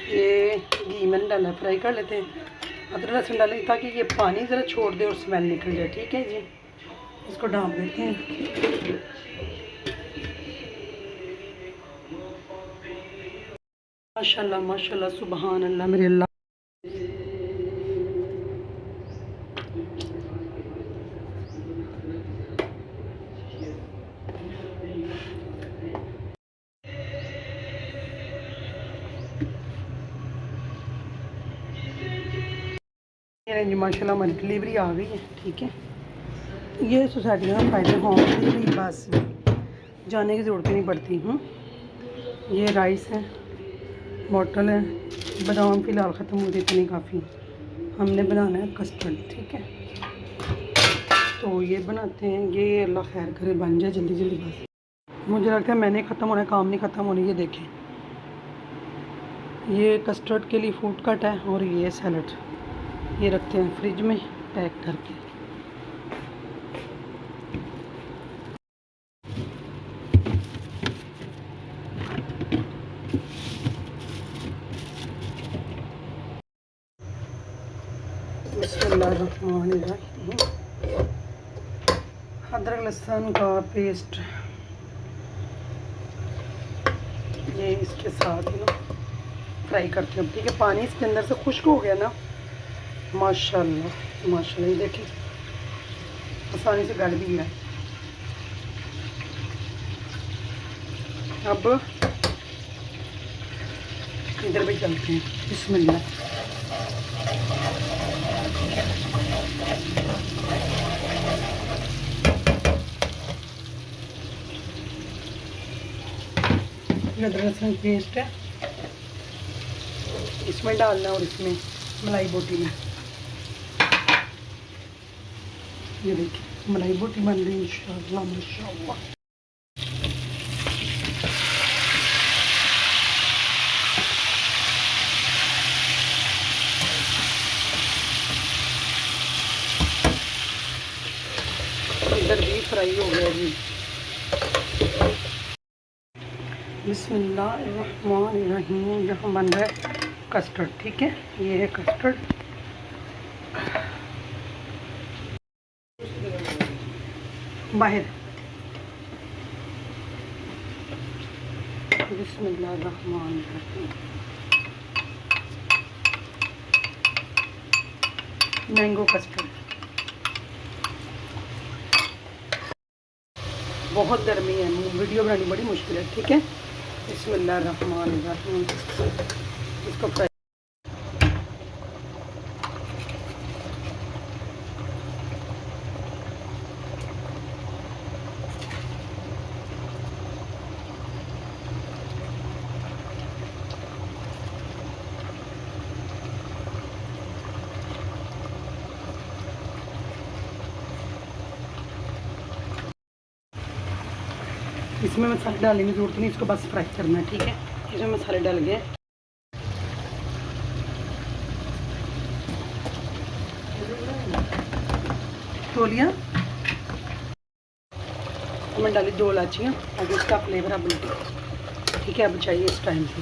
ये घी मैंने डाला, फ्राई कर लेते हैं। अदरक लहसुन डालें ताकि ये पानी ज़रा छोड़ दे और स्मेल निकल जाए। ठीक है जी, इसको डाल देते हैं। माशाल्लाह माशाल्लाह, सुबहान अल्लाह मेरे अल्लाह। ये जी माशाल्लाह हमारी डिलीवरी आ गई है। ठीक है, ये सोसाइटी में फ़ायदे होम डिलीवरी, बस जाने की ज़रूरत नहीं पड़ती। ये राइस है, बॉटल है, बादाम फ़िलहाल ख़त्म हो गए, इतनी काफ़ी। हमने बनाना है कस्टर्ड। ठीक है, तो ये बनाते हैं। ये अल्लाह खैर करे बन जाए जल्दी जल्दी। बस मुझे लगता है मैंने ख़त्म होना, काम नहीं ख़त्म होने। ये देखें, ये कस्टर्ड के लिए फूड कट है और ये सैलड। ये रखते हैं फ्रिज में पैक करके। बिस्मिल्लाहिर्रहमानिर्रहीम। अदरक लहसुन का पेस्ट ये इसके साथ ही ना फ्राई करते हैं। ठीक है, पानी इसके अंदर से खुश्क हो गया ना, माशाल्लाह माशाल्लाह। ये देखिए आसानी से गल भी है। अब इधर भी चलते हैं। बिस्मिल्लाह। अदरक लहसुन पेस्ट है, इसमें डालना और इसमें मलाई बोटी में। ये देखिए मलाई बोटी बन रही है इंशाअल्लाह माशाअल्लाह। इधर भी फ्राई हो गया जी। बिस्मिल्लाहिर्रहमानिर्रहीम। यहाँ बन रहा है कस्टर्ड। ठीक है, ये है कस्टर्ड। बाहर। बिस्मिल्लाहिर्रहमानिर्रहीम। Mango custard. बहुत गर्मी है, वीडियो बनानी बड़ी मुश्किल है। ठीक है, बिस्मिल्लाहिर्रहमानिर्रहीम। इसको फ्राई। इसमें मसाले डालने की ज़रूरत नहीं, इसको बस फ्राई करना है। ठीक है, इसमें मसाले डाल गए। तोलियाँ मैंने डाली 2 इलायचियाँ, ताकि इसका फ्लेवर अब। ठीक है, अब चाहिए इस टाइम पे